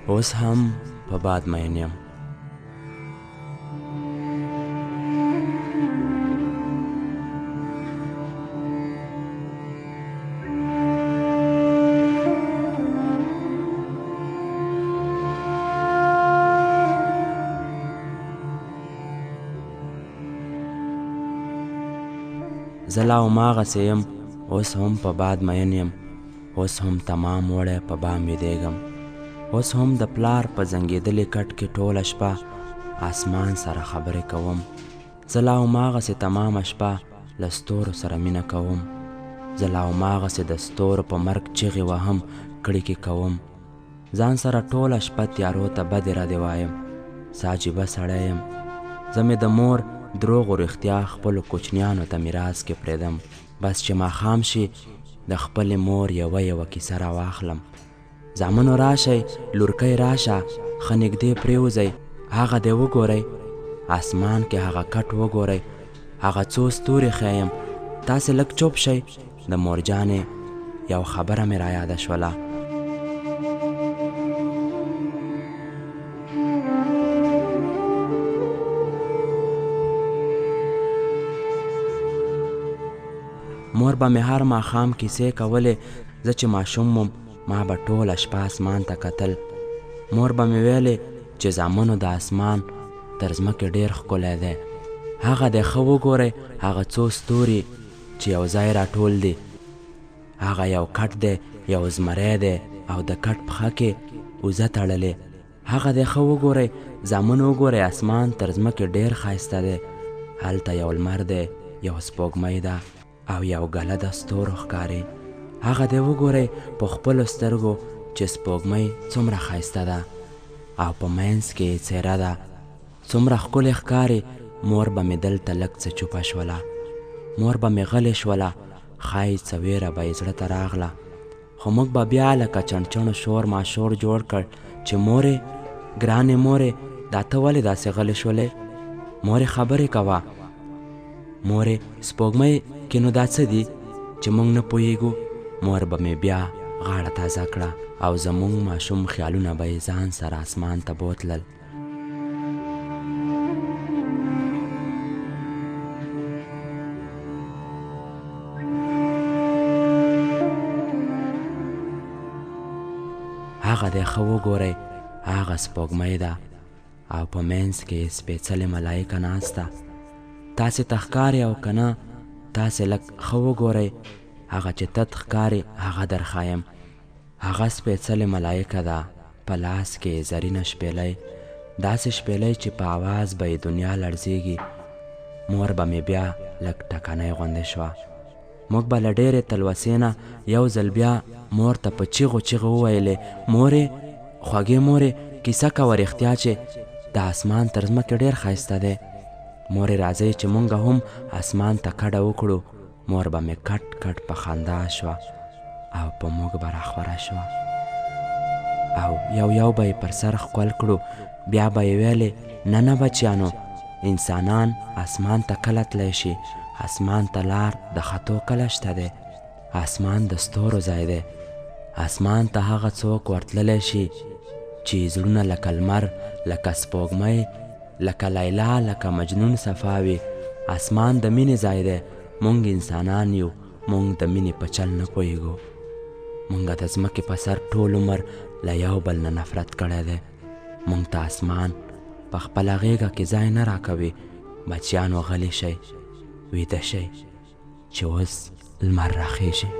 اوس هم په باد مین یم. زه لا هماغسې یم، اوس هم په باد مین یم. اوس هم تمام وړی په بام ویدېږم. اوس هم د پلار په زنګېدلې کټ کې ټوله شپه اسمان سره خبرې کوم. زه لا هماغسې تمامه شپه له ستورو سره مینه کوم. زه لا هماغسې د ستورو په مرګ چغې وهم، کړکې کوم. ځان سره ټوله شپه تیارو ته بدې ردې وایم. څه عجیبه سړی یم. زه مې د مور دروغ و رښتیا خپلو کوچنیانو ته میراث کې پرېږدم. بس چې ماښام شي د خپلې مور یوه کیسه راواخلم. زامنو راشئ، لورکۍ راشه، ښه نږدې پرېوځئ، هغه دې وګورئ، اسمان کې هغه کټ وګورئ، هغه څو ستوري ښیم. تاسې لږ چوپ شئ. د مورجانې یو خبره مې رایاده شوله. مور به مې هر ماښام کیسې کولې. زه چې ماشوم وم ما به ټوله شپه اسمان ته کتل. مور به مې ویلې چې زامنو د اسمان تر ځمکې ډېر ښکلی دی. هغه دی ښه وګورئ، هغه څو ستوري چې یو ځای راټول دي. هغه یو کټ دی، یو زمری دی او د کټ پښه کې وزه تړلې. هغه دی ښه وګورئ، زامنو وګورئ، اسمان تر ځمکې ډېر ښایسته دی. هلته یو لمر دی، یو سپوږمۍ ده او یو ګله د ستورو ښکاري. هغه دی وګورئ په خپلو سترګو چې سپوږمۍ څومره ښایسته ده او په منځ کې یې څېره ده، څومره ښکلې ښکاري. مور به مې دلته لږ څه چوپه شوله. مور به مې غلې شوله. ښایي څه ویره به یې زړه ته راغله. خو موږ به بیا لکه چڼچڼو شور ماشور جوړ کړ چې مورې، ګرانې مورې، دا ته ولې داسې غلې شولې؟ مورې خبرې کوه. مورې سپوږمۍ کې نو دا څه دي چې موږ نه پوهیږو؟ مور به مې بیا غاړه تازه کړه او زموږ ماشوم خیالونه به یې ځان سره اسمان ته بوتلل. هغه دی ښه وګورئ، هغه سپوږمۍ ده او په منځ کې یې سپېڅلې ملایکه ناسته. تاسې ته ښکاري او که نه، تاسې لږ ښه وګورئ. هغه چې تت ښکاري هغه در ښایم. هغه سپېڅلې ملایکه ده، په لاس کې یې زرینه شپېلۍ، داسې شپېلۍ چې په اواز به یې دنیا لړزېږي. مور به مې بیا لږ ټکنۍ غوندې شوه. موږ به له ډېرې تلوسې نه یو ځل بیا مور ته په چیغو چیغو وویلې، مورې، خوږې مورې، کیسه کوه رښتیا چې د اسمان تر ځمکې ډېر ښایسته دی. مورې راځئ چې مونږ هم اسمان ته کډه وکړو. مور به مې کټ کټ په خندا شوه او په موږ به راخوره شوه او یو یو به یې پر سر ښکل کړو. بیا به یې ویلې، نه نه بچیانو، انسانان اسمان ته کله تلی شي؟ اسمان ته لار د خطو کله شته دی؟ اسمان د ستورو ځای دی. اسمان ته هغه څوک ورتللی شي چې زړونه لکه لمر، لکه سپوږمۍ، لکه لیلا، لکه مجنون صفا وي. اسمان د مینې ځای دی. مونږ انسانان یو، مونږ د مینې په چل نه پوهیږو. مونږ د ځمکې په سر ټول عمر له یو بل نه نفرت کړی دی. مونږ ته اسمان په خپله غېږه کې ځای نه راکوي. بچیانو غلی شئ، ویده شئ چې اوس لمر راخیږي.